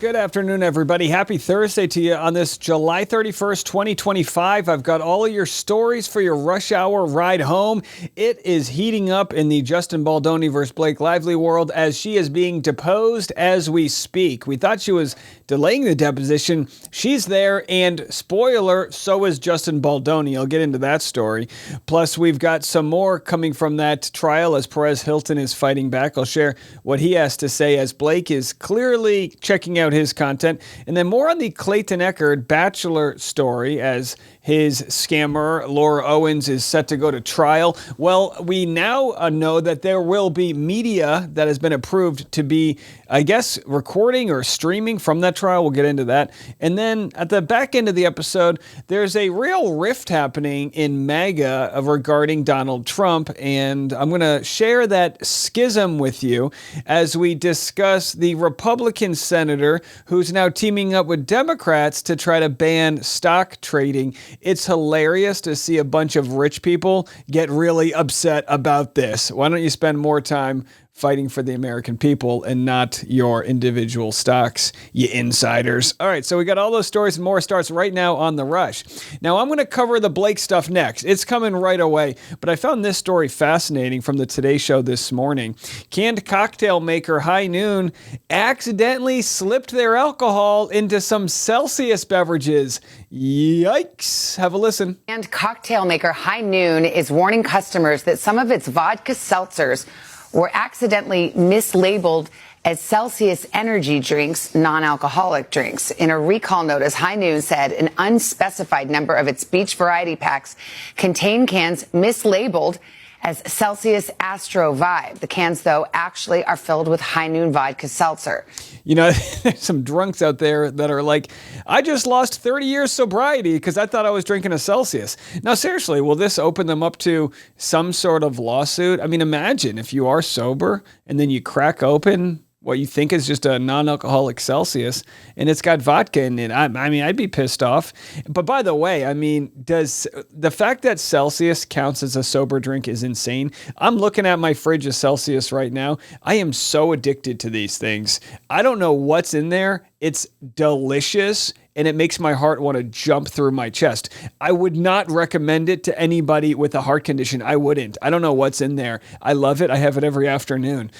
Good afternoon, everybody. Happy Thursday to you on this July 31st, 2025. I've got all of your stories for your rush hour ride home. It is heating up in the Justin Baldoni versus Blake Lively world as she is being deposed as we speak. We thought she was delaying the deposition. She's there, and spoiler, so is Justin Baldoni. I'll get into that story. Plus, we've got some more coming from that trial as Perez Hilton is fighting back. I'll share what he has to say as Blake is clearly checking out his content, and then more on the Clayton Eckard Bachelor story as his scammer Laura Owens is set to go to trial. Well, we now know that there will be media that has been approved to be, I guess, recording or streaming from that trial. We'll get into that. And then at the back end of the episode, there's a real rift happening in MAGA regarding Donald Trump, and I'm going to share that schism with you as we discuss the Republican senator who's now teaming up with Democrats to try to ban stock trading. It's hilarious to see a bunch of rich people get really upset about this. Why don't you spend more time fighting for the American people and not your individual stocks, you insiders. All right, so we got all those stories and more starts right now on The Rush. Now, I'm going to cover the Blake stuff next. It's coming right away, but I found this story fascinating from the Today Show this morning. Canned cocktail maker High Noon accidentally slipped their alcohol into some Celsius beverages. Yikes. Have a listen. And cocktail maker High Noon is warning customers that some of its vodka seltzers were accidentally mislabeled as Celsius energy drinks, non-alcoholic drinks. In a recall notice, High Noon said an unspecified number of its beach variety packs contain cans mislabeled as Celsius Astro Vibe. The cans, though, actually are filled with High Noon vodka seltzer. You know, there's some drunks out there that are like, I just lost 30 years sobriety because I thought I was drinking a Celsius. Now, seriously, will this open them up to some sort of lawsuit? I mean, imagine if you are sober and then you crack open what you think is just a non-alcoholic Celsius, and it's got vodka in it. I mean, I'd be pissed off. But by the way, I mean, does the fact that Celsius counts as a sober drink is insane. I'm looking at my fridge of Celsius right now. I am so addicted to these things. I don't know what's in there. It's delicious, and it makes my heart want to jump through my chest. I would not recommend it to anybody with a heart condition. I wouldn't. I don't know what's in there. I love it. I have it every afternoon.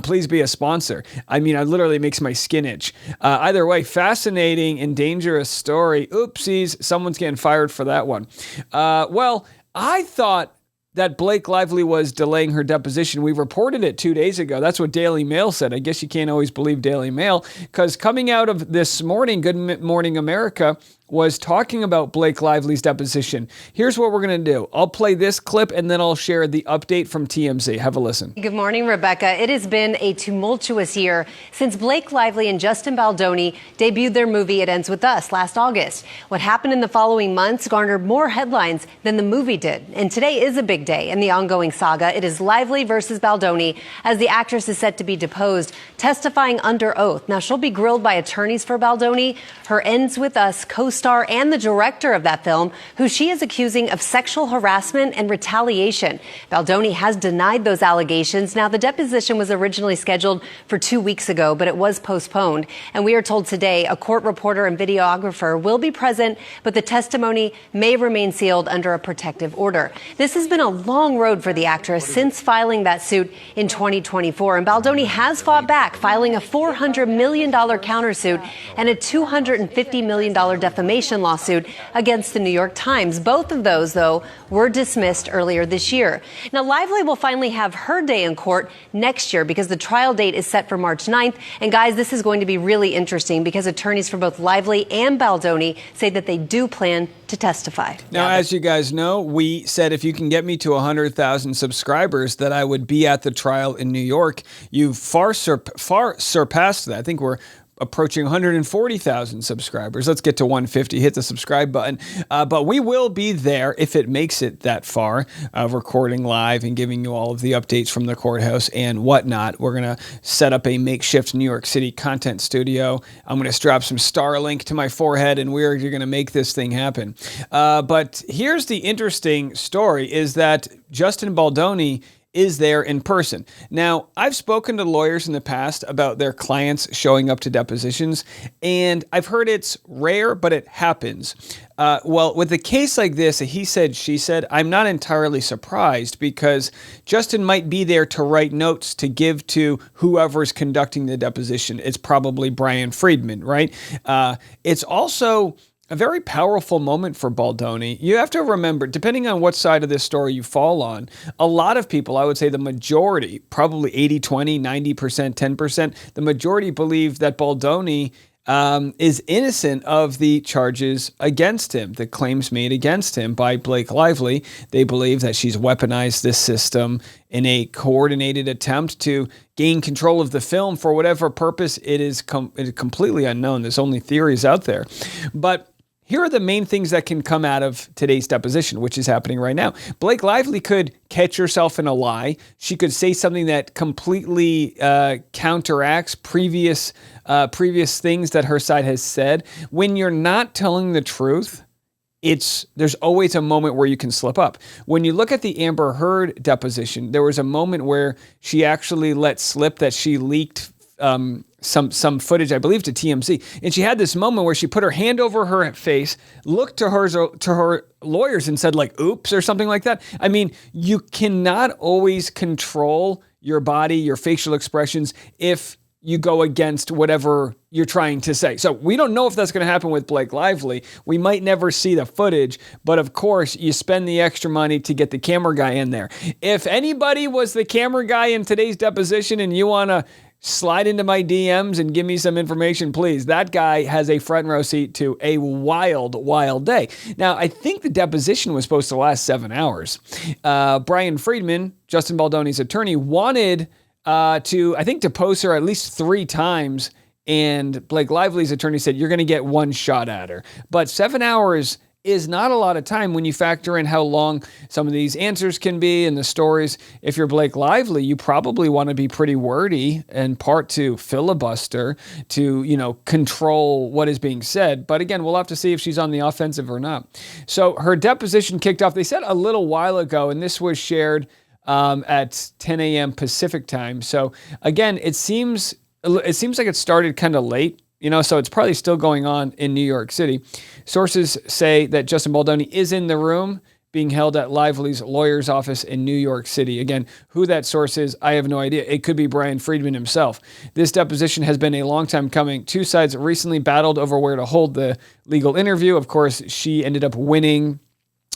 Please be a sponsor. I mean, it literally makes my skin itch. Either way, fascinating and dangerous story. Oopsies, someone's getting fired for that one. Well, I thought that Blake Lively was delaying her deposition. We reported it 2 days ago. That's what Daily Mail said. I guess you can't always believe Daily Mail, because coming out of this morning, Good Morning America was talking about Blake Lively's deposition. Here's what we're going to do. I'll play this clip and then I'll share the update from TMZ. Have a listen. Good morning, Rebecca. It has been a tumultuous year since Blake Lively and Justin Baldoni debuted their movie It Ends With Us last August. What happened in the following months garnered more headlines than the movie did. And today is a big day in the ongoing saga. It is Lively versus Baldoni as the actress is set to be deposed, testifying under oath. Now, she'll be grilled by attorneys for Baldoni, her Ends With Us co-star and the director of that film, who she is accusing of sexual harassment and retaliation. Baldoni has denied those allegations. Now, the deposition was originally scheduled for 2 weeks ago, but it was postponed. And we are told today a court reporter and videographer will be present, but the testimony may remain sealed under a protective order. This has been a long road for the actress since filing that suit in 2024. And Baldoni has fought back, filing a $400 million countersuit and a $250 million defamation lawsuit against the New York Times. Both of those, though, were dismissed earlier this year. Now, Lively will finally have her day in court next year because the trial date is set for March 9th. And guys, this is going to be really interesting because attorneys for both Lively and Baldoni say that they do plan to testify. Now, as you guys know, we said if you can get me to 100,000 subscribers that I would be at the trial in New York. You've far surpassed that. I think we're approaching 140,000 subscribers. Let's get to 150. Hit the subscribe button. But we will be there if it makes it that far, recording live and giving you all of the updates from the courthouse and whatnot. We're going to set up a makeshift New York City content studio. I'm going to strap some Starlink to my forehead, and we're going to make this thing happen. But here's the interesting story is that Justin Baldoni is there in person. Now, I've spoken to lawyers in the past about their clients showing up to depositions, and I've heard it's rare, but it happens. Well, with a case like this, a he said, she said, I'm not entirely surprised because Justin might be there to write notes to give to whoever's conducting the deposition. It's probably Brian Friedman, right? It's also a very powerful moment for Baldoni. You have to remember, depending on what side of this story you fall on, a lot of people, I would say the majority, probably 80-20, 90%, 10%, the majority believe that Baldoni is innocent of the charges against him, the claims made against him by Blake Lively. They believe that she's weaponized this system in a coordinated attempt to gain control of the film for whatever purpose it is completely unknown. There's only theories out there. But here are the main things that can come out of today's deposition, which is happening right now. Blake Lively could catch herself in a lie. She could say something that completely counteracts previous things that her side has said. When you're not telling the truth, there's always a moment where you can slip up. When you look at the Amber Heard deposition, there was a moment where she actually let slip that she leaked some footage, I believe, to TMZ. And she had this moment where she put her hand over her face, looked to her lawyers and said, like, oops, or something like that. I mean, you cannot always control your body, your facial expressions, if you go against whatever you're trying to say. So we don't know if that's going to happen with Blake Lively. We might never see the footage, but of course you spend the extra money to get the camera guy in there. If anybody was the camera guy in today's deposition and you want to slide into my DMs and give me some information, please. That guy has a front row seat to a wild, wild day. Now, I think the deposition was supposed to last 7 hours. Brian Friedman, Justin Baldoni's attorney, wanted to, I think, depose her at least 3 times. And Blake Lively's attorney said, you're going to get one shot at her. But 7 hours is not a lot of time when you factor in how long some of these answers can be and the stories. If you're Blake Lively, you probably want to be pretty wordy, in part to filibuster, to, control what is being said. But again, we'll have to see if she's on the offensive or not. So her deposition kicked off, they said a little while ago, and this was shared at 10 a.m. Pacific time. So again, it seems like it started kind of late. So it's probably still going on in New York City. Sources say that Justin Baldoni is in the room being held at Lively's lawyer's office in New York City. Again, who that source is, I have no idea. It could be Brian Friedman himself. This deposition has been a long time coming. Two sides recently battled over where to hold the legal interview. Of course, she ended up winning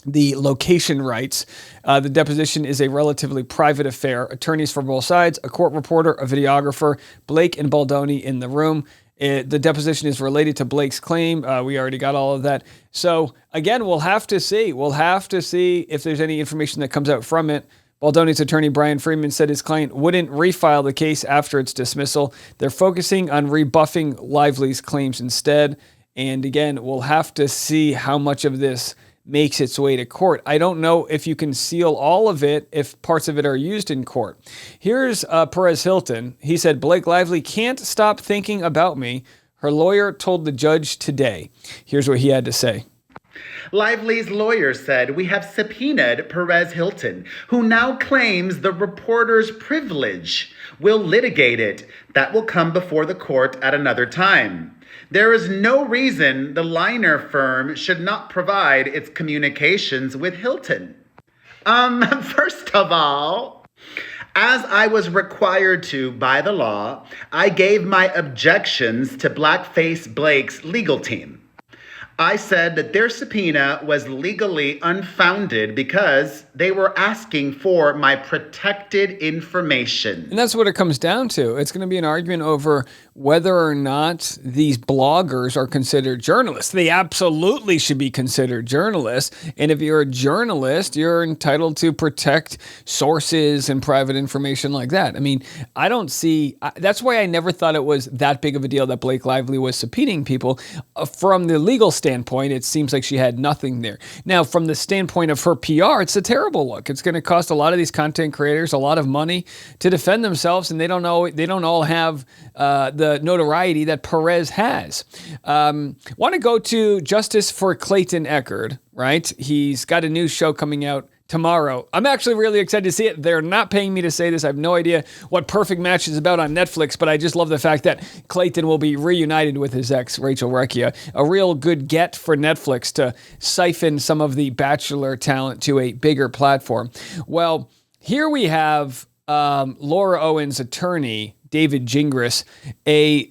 the location rights. The deposition is a relatively private affair. Attorneys for both sides, a court reporter, a videographer, Blake and Baldoni in the room. The deposition is related to Blake's claim. We already got all of that. So again, we'll have to see. We'll have to see if there's any information that comes out from it. Baldoni's attorney, Brian Friedman, said his client wouldn't refile the case after its dismissal. They're focusing on rebuffing Lively's claims instead. And again, we'll have to see how much of this makes its way to court. I don't know if you can seal all of it if parts of it are used in court. Here's Perez Hilton. He said, Blake Lively can't stop thinking about me. Her lawyer told the judge today. Here's what he had to say. Lively's lawyer said, we have subpoenaed Perez Hilton, who now claims the reporter's privilege. We'll litigate it. That will come before the court at another time. There is no reason the liner firm should not provide its communications with Hilton. First of all, as I was required to by the law, I gave my objections to Blackface Blake's legal team. I said that their subpoena was legally unfounded because they were asking for my protected information. And that's what it comes down to. It's going to be an argument over whether or not these bloggers are considered journalists. They absolutely should be considered journalists. And if you're a journalist, you're entitled to protect sources and private information like that. I mean, I don't see, that's why I never thought it was that big of a deal that Blake Lively was subpoenaing people. From the legal standpoint, it seems like she had nothing there. Now, from the standpoint of her PR, it's a terrible look. It's going to cost a lot of these content creators a lot of money to defend themselves, and they don't all have the notoriety that Perez has. Want to go to Justice for Clayton Eckard, right? He's got a new show coming out tomorrow. I'm actually really excited to see it. They're not paying me to say this. I have no idea what Perfect Match is about on Netflix, but I just love the fact that Clayton will be reunited with his ex, Rachel Recchia. A real good get for Netflix to siphon some of the Bachelor talent to a bigger platform. Well, here we have Laura Owens' attorney, David Gingras,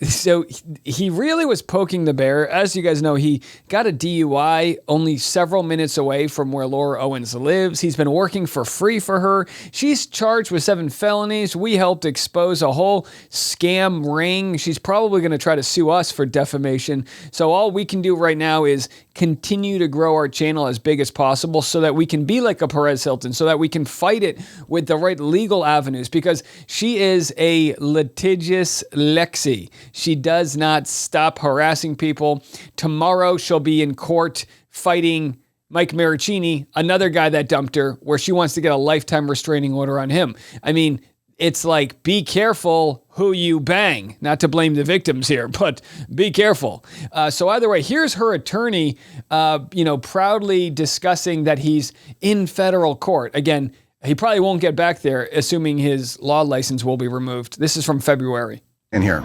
so he really was poking the bear. As you guys know, he got a DUI only several minutes away from where Laura Owens lives. He's been working for free for her. She's charged with 7 felonies. We helped expose a whole scam ring. She's probably going to try to sue us for defamation. So all we can do right now is continue to grow our channel as big as possible so that we can be like a Perez Hilton, so that we can fight it with the right legal avenues, because she is a litigious Lexi. She does not stop harassing people. Tomorrow she'll be in court fighting Mike Maricini, another guy that dumped her, where she wants to get a lifetime restraining order on him. I mean, it's like, be careful who you bang. Not to blame the victims here, but be careful. So either way, here's her attorney, proudly discussing that he's in federal court. Again, he probably won't get back there, assuming his law license will be removed. This is from February. In here.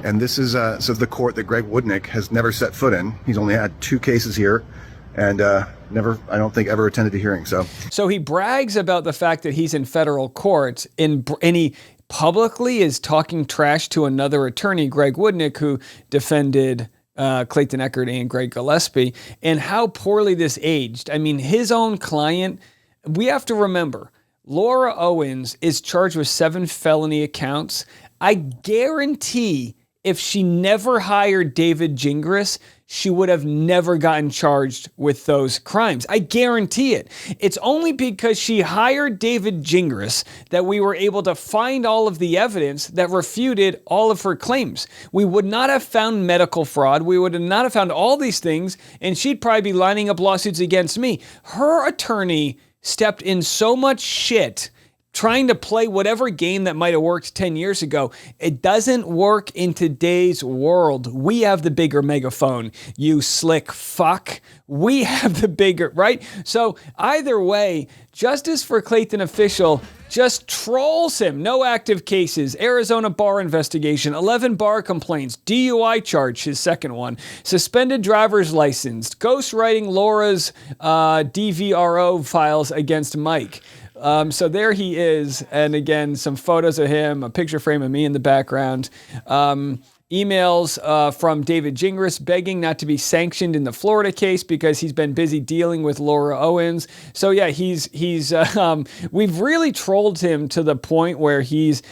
And this is the court that Greg Woodnick has never set foot in. He's only had 2 cases here and never, I don't think, ever attended a hearing. So he brags about the fact that he's in federal court, and he publicly is talking trash to another attorney, Greg Woodnick, who defended Clayton Eckard and Greg Gillespie, and how poorly this aged. I mean, his own client, we have to remember, Laura Owens is charged with 7 felony counts. I guarantee if she never hired David Gingras, she would have never gotten charged with those crimes. I guarantee it. It's only because she hired David Gingras that we were able to find all of the evidence that refuted all of her claims. We would not have found medical fraud. We would not have found all these things, and she'd probably be lining up lawsuits against me. Her attorney stepped in so much shit trying to play whatever game that might have worked 10 years ago. It doesn't work in today's world. We have the bigger megaphone, you slick fuck. We have the bigger, right? So either way, justice for Clayton official just trolls him. No active cases, Arizona bar investigation, 11 bar complaints, DUI charge, his second one, suspended driver's license, ghostwriting Laura's DVRO files against Mike. So there he is, and again, some photos of him, a picture frame of me in the background. Emails from David Gingras begging not to be sanctioned in the Florida case because he's been busy dealing with Laura Owens. So yeah, we've really trolled him to the point where he's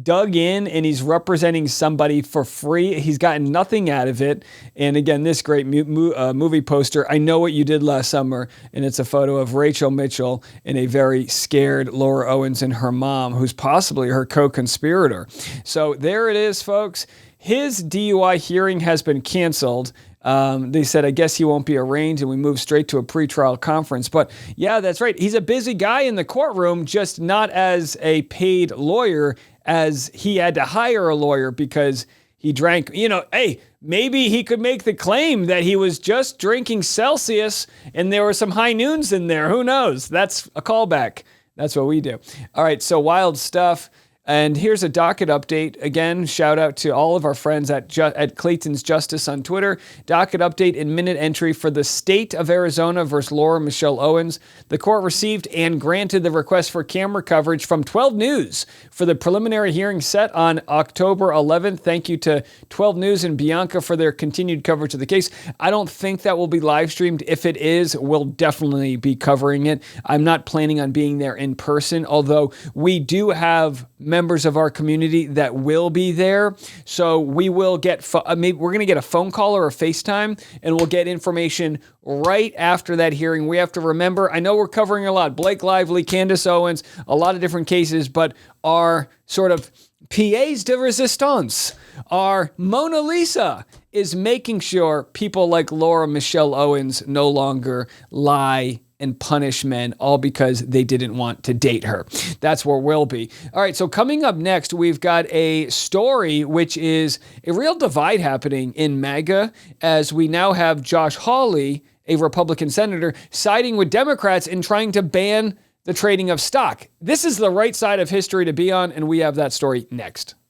dug in and he's representing somebody for free. He's gotten nothing out of it. And again, this great movie poster, I Know What You Did Last Summer, and it's a photo of Rachel Mitchell and a very scared Laura Owens and her mom, who's possibly her co-conspirator. So there it is, folks. His DUI hearing has been canceled. They said, I guess he won't be arraigned, and we move straight to a pretrial conference. But yeah, that's right. He's a busy guy in the courtroom, just not as a paid lawyer, as he had to hire a lawyer because he drank, hey, maybe he could make the claim that he was just drinking Celsius and there were some high noons in there. Who knows? That's a callback. That's what we do. All right, so wild stuff. And here's a docket update. Again, shout out to all of our friends at Clayton's Justice on Twitter. Docket update and minute entry for the state of Arizona versus Laura Michelle Owens. The court received and granted the request for camera coverage from 12 News for the preliminary hearing set on October 11th. Thank you to 12 News and Bianca for their continued coverage of the case. I don't think that will be live streamed. If it is, we'll definitely be covering it. I'm not planning on being there in person, although we do have members of our community that will be there. So we will get, maybe we're going to get a phone call or a FaceTime, and we'll get information right after that hearing. We have to remember, I know we're covering a lot, Blake Lively, Candace Owens, a lot of different cases, but our sort of pièce de résistance, our Mona Lisa, is making sure people like Laura Michelle Owens no longer lie and punish men, all because they didn't want to date her. That's where we'll be. All right, so coming up next, we've got a story which is a real divide happening in MAGA, as we now have Josh Hawley, a Republican senator, siding with Democrats in trying to ban the trading of stock. This is the right side of history to be on, and we have that story next.